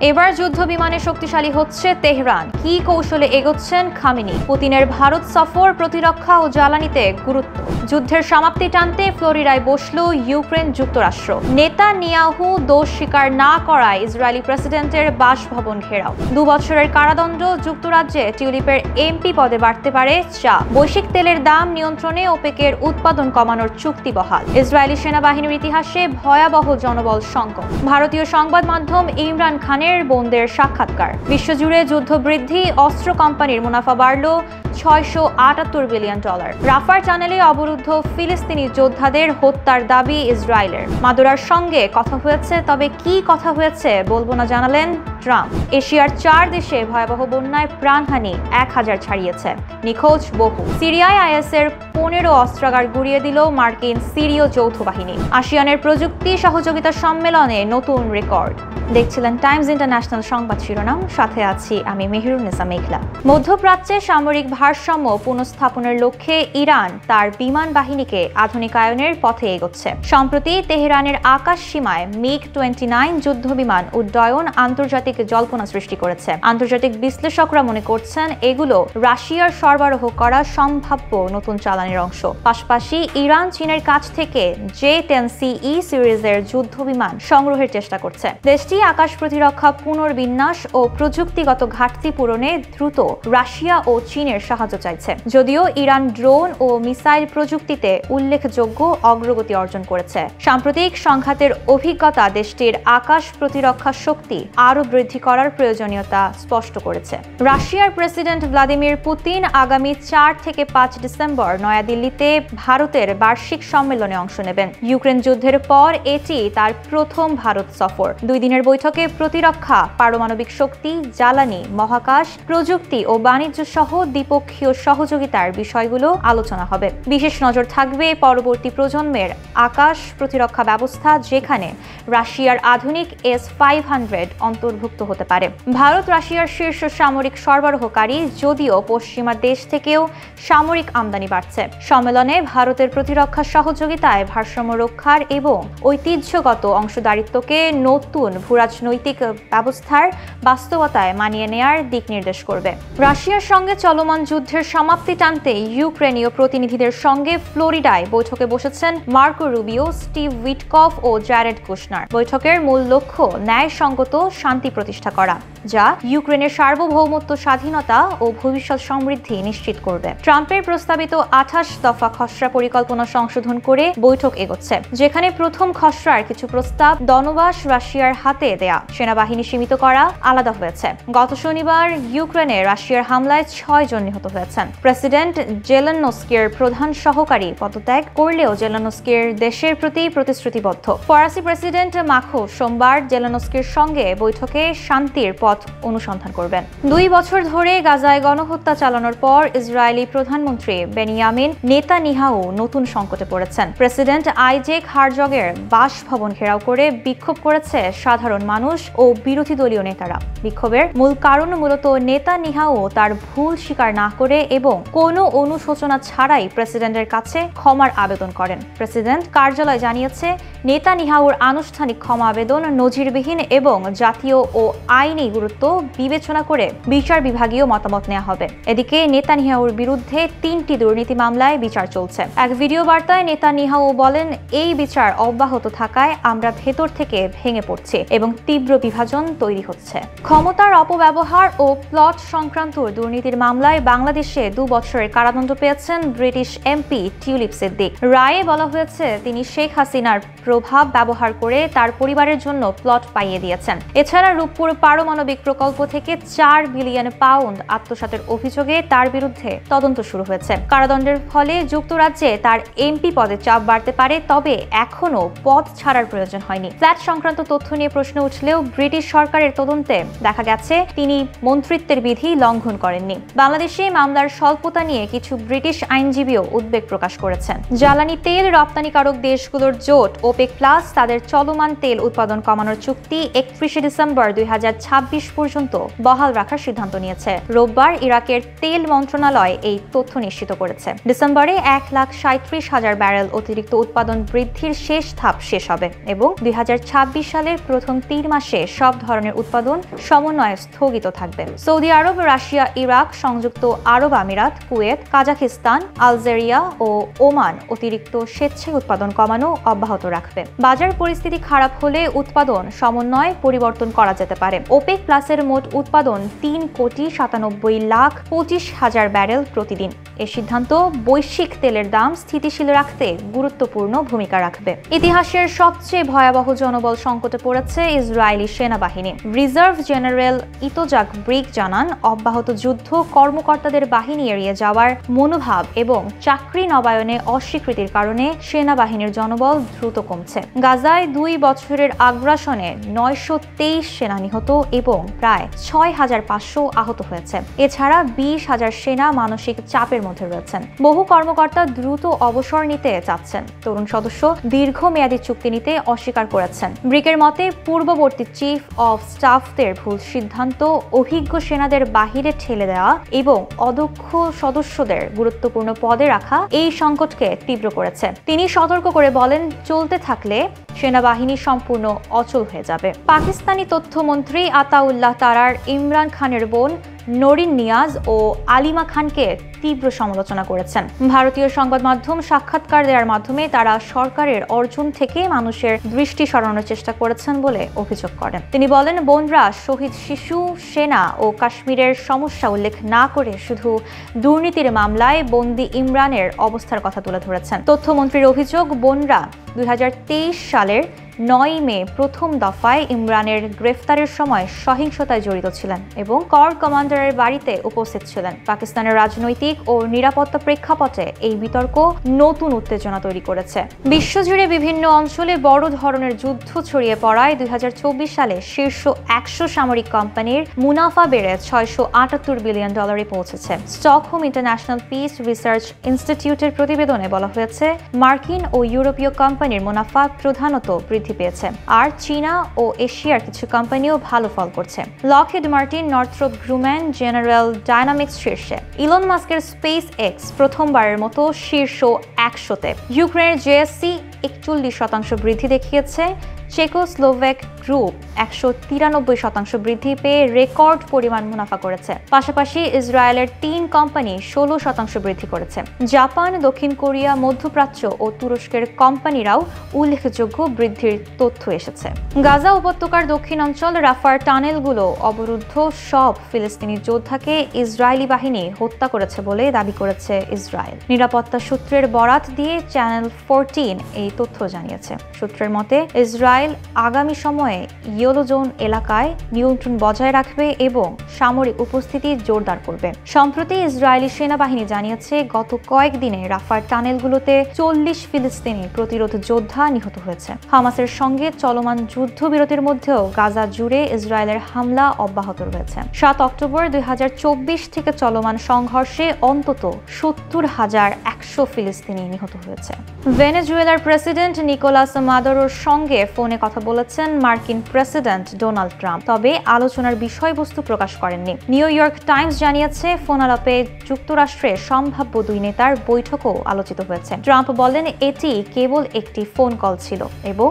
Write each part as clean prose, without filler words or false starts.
এবার যুদ্ধ বিমানে শক্তিশালী হচ্ছে তেহরান, কি কৌশলে এগোচ্ছেন খামেনি। পুতিনের ভারত সফর প্রতিরক্ষা ও জ্বালানিতে গুরুত্ব। যুদ্ধের সমাপ্তি টানতে ফ্লোরিডায় বসল ইউক্রেন যুক্তরাষ্ট্র। নেতানিয়াহু দোষ স্বীকার না করায় ইসরায়েলি প্রেসিডেন্টের বাসভবন ঘেরাও। 2 বছরের কারাদণ্ড। যুক্তরাজ্যে টিউলিপের এমপি পদে বাড়তে পারে চাপ। বৈশ্বিক তেলের দাম নিয়ন্ত্রণে ওপেকের উৎপাদন কমানোর চুক্তি বহাল। ইসরায়েলি সেনাবাহিনীর ইতিহাসে ভয়াবহ জনবল সংকট। ভারতীয় সংবাদ মাধ্যম ইমরান খানের বোনদের সাক্ষাৎকার। বিশ্বজুড়ে যুদ্ধ বৃদ্ধি। অস্ত্র কোম্পানির মুনাফা বাড়ল $678 বিলিয়ন। রাফার টানেলে অবরুদ্ধ ফিলিস্তিনি যোদ্ধাদের হত্যার দাবি ইসরায়েলের। মাদুরার সঙ্গে কথা হয়েছে, তবে কি কথা হয়েছে বলবো না জানালেন ট্রাম্প। এশিয়ার 4 দেশে ভয়াবহ বন্যায় প্রাণহানি 1000 ছাড়িয়েছে, নিখোঁজ বহু। সিরিয়ায় আইএসের 15 অস্ত্রাগার গুড়িয়ে দিল মার্কিন সিরীয় যৌথ বাহিনী। আসিয়ানের প্রযুক্তি সহযোগিতা সম্মেলনে নতুন রেকর্ড। দেখছিলেন টাইমস ইন্টারন্যাশনাল সংবাদ শিরোনাম, সাথে আছি আমি মেহেরুন্নেসা মেঘলা। মধ্যপ্রাচ্যে সামরিক ভারসাম্য পুনঃস্থাপনের লক্ষ্যে ইরান তার বিমান বাহিনীকে আধুনিকায়নের পথে এগোচ্ছে। সম্প্রতি তেহরানের আকাশ সীমায় MiG-29 যুদ্ধ বিমান উড্ডয়ন আন্তর্জাতিক জল্পনা সৃষ্টি করেছে। আন্তর্জাতিক বিশ্লেষকরা মনে করছেন এগুলো রাশিয়ার সরবরাহ করা সম্ভাব্য নতুন চালানির অংশ। পাশাপাশি ইরান চীনের কাছ থেকে J-10CE সিরিজের যুদ্ধ বিমান সংগ্রহের চেষ্টা করছে। দেশটি আকাশ প্রতিরক্ষা পুনর্বিন্যাস ও প্রযুক্তিগত ঘাটতি পূরণে দ্রুত রাশিয়া ও চীনের সাহায্য চাইছে। যদিও ইরান ড্রোন ও মিসাইল প্রযুক্তিতে উল্লেখযোগ্য অগ্রগতি অর্জন করেছে। সাম্প্রতিক সংঘাতের অভিজ্ঞতা দেশটির আকাশ প্রতিরক্ষা শক্তি আরও বৃদ্ধি করার প্রয়োজনীয়তা স্পষ্ট করেছে। রাশিয়ার প্রেসিডেন্ট ভ্লাদিমির পুতিন আগামী 4 থেকে 5 ডিসেম্বর নয়াদিল্লিতে ভারতের বার্ষিক সম্মেলনে অংশ নেবেন। ইউক্রেন যুদ্ধের পর এটি তার প্রথম ভারত সফর। 2 দিনের বৈঠকে প্রতিরক্ষা, পারমাণবিক শক্তি, জ্বালানি, মহাকাশ, প্রযুক্তি ও বাণিজ্য সহ দ্বিপক্ষীয় সহযোগিতার বিষয়গুলো আলোচনা হবে। বিশেষ নজর থাকবে পরবর্তী প্রজন্মের আকাশ প্রতিরক্ষা ব্যবস্থা, যেখানে রাশিয়ার আধুনিক S-500 অন্তর্ভুক্ত হতে পারে। ভারত রাশিয়ার শীর্ষ সামরিক সরবরাহকারী, যদিও পশ্চিমা দেশ থেকেও সামরিক আমদানি বাড়ছে। সম্মেলনে ভারতের প্রতিরক্ষা সহযোগিতায় ভারসাম্য রক্ষার এবং ঐতিহ্যগত অংশীদারিত্বকে নতুন ভূরাজনৈতিক ব্যবস্থার বাস্তবতায় মানিয়ে নেয়ার দিক নির্দেশ করবে। রাশিয়ার সঙ্গে চলমান যুদ্ধের সমাপ্তি টানতে ইউক্রেনীয় প্রতিনিধিদের সঙ্গে ফ্লোরিডায় বৈঠকে বসেছেন মার্কো রুবিও, স্টিভ উইটকফ ও জ্যারেড কুশনার। বৈঠকের মূল লক্ষ্য ন্যায়সঙ্গত শান্তি প্রতিষ্ঠা করা, যা ইউক্রেনের সার্বভৌমত্ব, স্বাধীনতা ও ভবিষ্যৎ সমৃদ্ধি নিশ্চিত করবে। ট্রাম্পের প্রস্তাবিত 28 দফা খসড়া পরিকল্পনা সংশোধন করে বৈঠক এগোচ্ছে, যেখানে প্রথম খসড়ার কিছু প্রস্তাব দনবাস রাশিয়ার হাতে দেয়া, সেনাবাহিনী সীমিত করা আলাদা হয়েছে। গত শনিবার ইউক্রেনে রাশিয়ার হামলায় 6 জন নিহত হয়েছেন। প্রেসিডেন্ট জেলেনস্কির প্রধান সহকারী পদত্যাগ করলেও জেলেনস্কির দেশের প্রতি প্রতিশ্রুতিবদ্ধ। ফরাসি প্রেসিডেন্ট মাখো সোমবার জেলেনস্কির সঙ্গে বৈঠকে শান্তির পথ অনুসন্ধান করবেন। 2 বছর ধরে গাজায় গণহত্যা চালানোর পর ইসরায়েলি প্রধানমন্ত্রী বেনিয়ামিন নেতানিয়াহু নতুন সংকটে পড়েছেন। প্রেসিডেন্ট আইজেক হারজগের বাসভবন ঘেরাও করে বিক্ষোভ করেছে সাধারণ মানুষ ও বিরোধী দলীয় নেতারা। বিক্ষোভের মূল কারণ মূলত নেতানিয়াহু তার ভুল স্বীকার না করে এবং কোনো অনুশোচনা ছাড়াই প্রেসিডেন্টের কাছে ক্ষমার আবেদন করেন। প্রেসিডেন্ট কার্যালয় জানিয়েছে নেতানিয়াহুর আনুষ্ঠানিক ক্ষমা আবেদন নজিরবিহীন এবং জাতীয় ও আইনি গুরুত্ব বিবেচনা করে বিচার বিভাগীয় মতামত নেওয়া হবে। এদিকে নেতানিয়াহুর বিরুদ্ধে 3টি দুর্নীতি মামলায় বিচার চলছে। এক ভিডিও বার্তায় নেতানিয়াহু বলেন, এই বিচার অব্যাহত থাকায় আমরা ভেতর থেকে ভেঙে পড়ছি এবং তীব্র বিভাজন তৈরি হচ্ছে। ক্ষমতার অপব্যবহার ও প্লট সংক্রান্ত দুর্নীতির মামলায় বাংলাদেশে 2 বছরের কারাদণ্ড পেয়েছেন ব্রিটিশ এমপি টিউলিপ সিদ্দিক। রায়ে বলা হয়েছে তিনি শেখ হাসিনার প্রভাব ব্যবহার করে তার পরিবারের জন্য প্লট পাইয়ে দিয়েছেন। এছাড়া রূপপুর পারমাণবিক প্রকল্প থেকে 4 বিলিয়ন পাউন্ড আত্মসাতের অভিযোগে তার বিরুদ্ধে তদন্ত শুরু হয়েছে। কারাদণ্ডের ফলে যুক্তরাজ্যে তার এমপি পদে চাপ বাড়তে পারে, তবে এখনও পদ ছাড়ার প্রয়োজন হয়নি। ফ্ল্যাট সংক্রান্ত তথ্য নিয়ে প্রশ্ন উঠলেও ব্রিটিশ সরকারের তদন্তে দেখা গেছে তিনি মন্ত্রিত্বের বিধি লঙ্ঘন করেননি। বাংলাদেশে মামলার স্বল্পতা নিয়ে কিছু ব্রিটিশ আইনজীবীও উদ্বেগ প্রকাশ করেছেন। জ্বালানি তেল রপ্তানিকারক দেশগুলোর জোট ওপেক প্লাস তাদের চলমান তেল উৎপাদন কমানোর চুক্তি 31 ডিসেম্বর 2026 পর্যন্ত বহাল রাখার সিদ্ধান্ত নিয়েছে। রোববার ইরাকের তেল মন্ত্রণালয় এই তথ্য নিশ্চিত করেছে। ডিসেম্বরে 1,37,000 ব্যারেল অতিরিক্ত উৎপাদন বৃদ্ধির শেষ ধাপ শেষ হবে এবং 2026 সালের প্রথম 3 মাসে সব ধরনের উৎপাদন সমন্বয় স্থগিত থাকবে। সৌদি আরব, রাশিয়া, ইরাক, সংযুক্ত আরব আমিরাত, কুয়েত, কাজাখস্তান, আলজেরিয়া ও ওমান অতিরিক্ত স্বেচ্ছায় উৎপাদন কমানো অব্যাহত রাখবে। বাজার পরিস্থিতি খারাপ হলে উৎপাদন সমন্বয় পরিবর্তন করা যেতে পারে। ওপেক প্লাসের মোট উৎপাদন 3,97,25,000 ব্যারেল প্রতিদিন। এই সিদ্ধান্ত বৈশ্বিক তেলের দাম স্থিতিশীল রাখতে গুরুত্বপূর্ণ ভূমিকা রাখবে। ইতিহাসের সবচেয়ে ভয়াবহ জনবল সংকটে পড়েছে ইসরায়েলি সেনাবাহিনী। রিজার্ভ জেনারেল ইতোজাক ব্রিক জানান, অব্যাহত যুদ্ধ, কর্মকর্তাদের বাহিনী এড়িয়ে যাওয়ার মনোভাব এবং চাকরি নবায়নে অস্বীকৃতির কারণে সেনাবাহিনীর জনবল দ্রুত কমছে। গাজায় 2 বছরের আগ্রাসনে 923 সেনা নিহত এবং প্রায় 6,500 আহত হয়েছে। এছাড়া 20,000 সেনা মানসিক চাপের মধ্যে রয়েছেন। বহু কর্মকর্তা দ্রুত অবসর নিতে চাচ্ছেন। তরুণ সদস্য দীর্ঘমেয়াদী চুক্তি নিতে অস্বীকার করেছেন। ব্রিকের মতে, পূর্ববর্তী চিফ অফ স্টাফদের ভুল সিদ্ধান্ত, অভিজ্ঞ সেনাদের বাহিরে ঠেলে দেওয়া এবং অদক্ষ সদস্যদের গুরুত্বপূর্ণ পদে রাখা এই সংকটকে তীব্র করেছে। তিনি সতর্ক করে বলেন, চলতে থাকলে সেনাবাহিনী সম্পূর্ণ অচল হয়ে যাবে। পাকিস্তানি তথ্যমন্ত্রী আতাউল্লাহ তারার ইমরান খানের বোন নরিন নিয়াজ ও আলিমা খানকে তীব্র সমালোচনা করেছেন। ভারতীয় সংবাদ মাধ্যম সাক্ষাৎকার দেওয়ার মাধ্যমে তারা সরকারের অর্জন থেকে মানুষের দৃষ্টি সরানোর চেষ্টা করেছেন বলে অভিযোগ করেন। তিনি বলেন, বোনরা শহীদ শিশু, সেনা ও কাশ্মীরের সমস্যা উল্লেখ না করে শুধু দুর্নীতির মামলায় বন্দী ইমরানের অবস্থার কথা তুলে ধরেছেন। তথ্যমন্ত্রীর অভিযোগ, বোনরা 2023 সালের 9 মে প্রথম দফায় ইমরানের গ্রেফতারের সময় সহিংসতায় জড়িত ছিলেন এবং কর কমান্ডারের বাড়িতে উপস্থিত ছিলেন। পাকিস্তানের রাজনৈতিক ও নিরাপত্তা প্রেক্ষাপটে এই বিতর্ক নতুন উত্তেজনা তৈরি করেছে। বিশ্বজুড়ে বিভিন্ন অঞ্চলে বড় ধরনের যুদ্ধ ছড়িয়ে পড়ায় 2024 সালে শীর্ষ 100 সামরিক কোম্পানির মুনাফা বেড়ে $678 বিলিয়ন পৌঁছেছে। স্টকহোম ইন্টারন্যাশনাল পিস রিসার্চ ইনস্টিটিউটের প্রতিবেদনে বলা হয়েছে, মার্কিন ও ইউরোপীয় কোম্পানির মুনাফা প্রধানত বৃদ্ধি পেয়েছে, আর চীনা ও এশিয়ার কিছু কোম্পানিও ভালো ফল করছে। Lockheed Martin, নর্থ্রপ Grumman, general dynamics শীর্ষে। ইলন মাস্কের স্পেস এক্স প্রথমবারের মতো শীর্ষ 100-তে। ইউক্রেনের জেএসসি 41% বৃদ্ধি দেখিয়েছে। চেকোস্লোভাক গ্রুপ 193% বৃদ্ধি পেয়ে রেকর্ড পরিমাণ মুনাফা করেছে। পাশাপাশি ইসরায়েলের 3 কোম্পানি 16% বৃদ্ধি করেছে। জাপান, দক্ষিণ কোরিয়া, মধ্যপ্রাচ্য ও তুরস্কের কোম্পানিরাও উল্লেখযোগ্য বৃদ্ধির তথ্য এসেছে। গাজা উপত্যকার দক্ষিণাঞ্চল রাফার টানেলগুলো অবরুদ্ধ। সব ফিলিস্তিনি যোদ্ধাকে ইসরায়েলি বাহিনী হত্যা করেছে বলে দাবি করেছে ইসরায়েল। নিরাপত্তা সূত্রের বরাত দিয়ে চ্যানেল 14 এই তথ্য জানিয়েছে। সূত্রের মতে, ইসরায়েল আগামী সময়ে ইয়েলো জোন এলাকায় নিয়ন্ত্রণ বজায় রাখবে এবং সামরিক উপস্থিতি জোরদার করবে। সম্প্রতি ইসরায়েলি সেনাবাহিনী জানিয়েছে, গত কয়েকদিনে রাফার টানেলগুলোতে 40 ফিলিস্তিনি প্রতিরোধ যোদ্ধা নিহত হয়েছে। হামাসের সঙ্গে চলমান যুদ্ধবিরতির মধ্যেও গাজা জুড়ে ইসরায়েলের হামলা অব্যাহত রয়েছে। 7 অক্টোবর 2024 থেকে চলমান সংঘর্ষে অন্তত 70,100 ফিলিস্তিনি নিহত হয়েছে। ভেনেজুয়েলার প্রেসিডেন্ট নিকোলাস মাদুরোর সঙ্গে ফোনে কথা বলেছেন মার্কিন প্রেসিডেন্ট ডোনাল্ড ট্রাম্প, তবে আলোচনার বিষয়বস্তু প্রকাশ করেননি। নিউ ইয়র্ক টাইমস জানিয়েছে, ফোন আলাপে যুক্তরাষ্ট্রের সম্ভাব্য 2 নেতার বৈঠকও আলোচিত হয়েছে। ট্রাম্প বলেন, এটি কেবল একটি ফোন কল ছিল এবং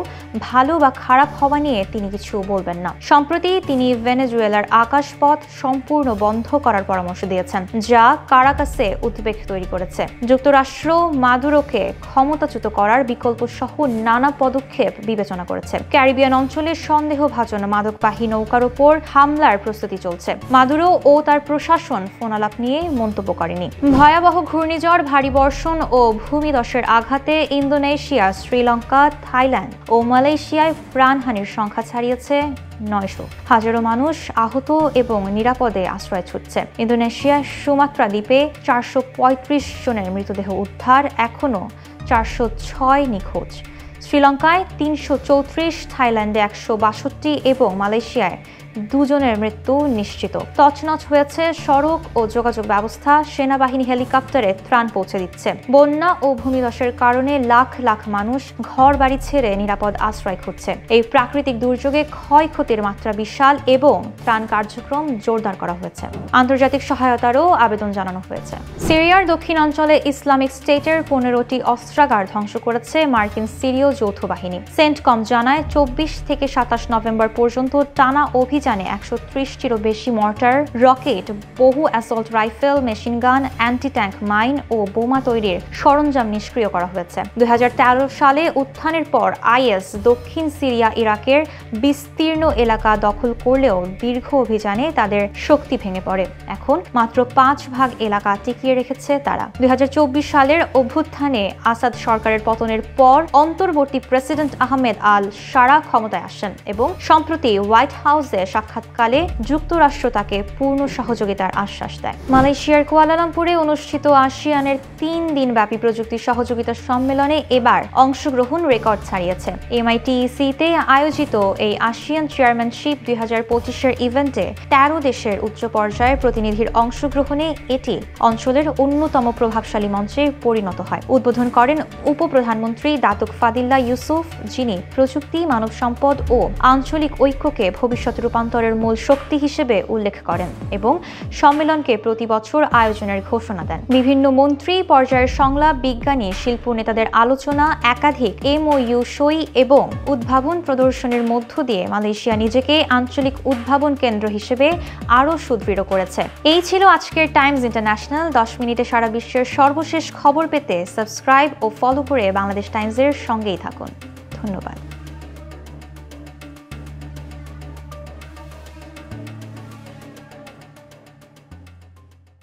ভালো বা খারাপ হওয়া নিয়ে তিনি কিছু বলবেন না। সম্প্রতি তিনি ভেনেজুয়েলার আকাশপথ সম্পূর্ণ বন্ধ করার পরামর্শ দিয়েছেন, যা কারাকাসে উদ্বেগ তৈরি করেছে। যুক্তরাষ্ট্র মাদুরোকে ক্ষমতাচ্যুত করার বিকল্প সহ নানা পদক্ষেপ বিবেচনা করেছে। ক্যারিবিয়ান অঞ্চলে সন্দেহভাজন মাদকবাহী নৌকার উপর হামলার প্রস্তুতি চলছে। মাদুরো ও তার প্রশাসন ফোনালাপ নিয়ে মন্তব্য করেনি। ভয়াবহ ঘূর্ণিঝড়, ভারী বর্ষণ ও ভূমিধসের আঘাতে ইন্দোনেশিয়া, শ্রীলঙ্কা, থাইল্যান্ড ও মালয়েশিয়ায় প্রাণহানির সংখ্যা ছাড়িয়েছে 900। হাজারো মানুষ আহত এবং নিরাপদে আশ্রয় ছুটছে। ইন্দোনেশিয়ার সুমাত্রা দ্বীপে 435 জনের মৃতদেহ উদ্ধার, এখনও 406 নিখোঁজ। শ্রীলঙ্কায় 334, থাইল্যান্ডে 162 এবং মালয়েশিয়ায় 2 জনের মৃত্যু নিশ্চিত। তছনছ হয়েছে সড়ক ও যোগাযোগ ব্যবস্থা, সেনাবাহিনী হেলিকপ্টারে ত্রাণ পৌঁছে দিচ্ছে। বন্যা ও ভূমিধসের কারণে লাখ লাখ মানুষ ঘর বাড়ি ছেড়ে নিরাপদ আশ্রয় খুঁজছে। এই প্রাকৃতিক দুর্যোগে ক্ষয়ক্ষতির মাত্রা বিশাল এবং ত্রাণ কার্যক্রম জোরদার করা হয়েছে। আন্তর্জাতিক সহায়তারও আবেদন জানানো হয়েছে। সিরিয়ার দক্ষিণাঞ্চলে ইসলামিক স্টেটের 15টি অস্ত্রাগার ধ্বংস করেছে মার্কিন সিরীয় যৌথ বাহিনী। সেন্টকম জানায় 24 থেকে 27 নভেম্বর পর্যন্ত টানা অভিযানে 130টিরও বেশি মর্টার, রকেট, বহু assault rifle, machine gun, anti tank mine ও বোমা তৈরির সরঞ্জাম নিষ্ক্রিয় করা হয়েছে। 2013 সালে উত্থানের পর আইএস দক্ষিণ সিরিয়া ইরাকের বিস্তীর্ণ এলাকা দখল করলেও দীর্ঘ অভিযানে তাদের শক্তি ভেঙে পড়ে। এখন মাত্র 5 ভাগ এলাকা টিকিয়ে রেখেছে তারা। 2024 সালের অভ্যুত্থানে আসাদ সরকারের পতনের পর অন্তর্বর্তী প্রেসিডেন্ট আহমেদ আল শারা ক্ষমতায় আসেন এবং সম্প্রতি হোয়াইট হাউসে সাক্ষাৎকালে যুক্তরাষ্ট্র তাকে পূর্ণ সহযোগিতার আশ্বাস দেয়। মালয়েশিয়ার কুয়ালালামপুরে অনুষ্ঠিত আসিয়ানের 3 দিনব্যাপী প্রযুক্তি সহযোগিতা সম্মেলনে এবার অংশগ্রহণ রেকর্ড ছাড়িয়েছে। MITEC-তে আয়োজিত এই আসিয়ান চেয়ারম্যানশিপ 2025-এর ইভেন্টে 13 দেশের উচ্চ পর্যায়ের প্রতিনিধির অংশগ্রহণে এটি অঞ্চলের অন্যতম প্রভাবশালী মঞ্চে পরিণত হয়। উদ্বোধন করেন উপপ্রধানমন্ত্রী দাতুক ফাদিল্লা ইউসুফ, যিনি প্রযুক্তি, মানব সম্পদ ও আঞ্চলিক ঐক্যকে ভবিষ্যৎ রূপান্তরের মূল শক্তি হিসেবে উল্লেখ করেন এবং সম্মেলনকে প্রতি বছর আয়োজনের ঘোষণা দেন। বিভিন্ন মন্ত্রী পর্যায়ের সংলাপ, বিজ্ঞানী, শিল্প নেতাদের আলোচনা, একাধিক MOU সই এবং উদ্ভাবন প্রদর্শনের মধ্য দিয়ে মালয়েশিয়া নিজেকে আঞ্চলিক উদ্ভাবন কেন্দ্র হিসেবে আরও সুদৃঢ় করেছে। এই ছিল আজকের টাইমস ইন্টারন্যাশনাল। 10 মিনিটে সারা বিশ্বের সর্বশেষ খবর পেতে সাবস্ক্রাইব ও ফলো করে বাংলাদেশ টাইমসের সঙ্গেই থাকুন। ধন্যবাদ।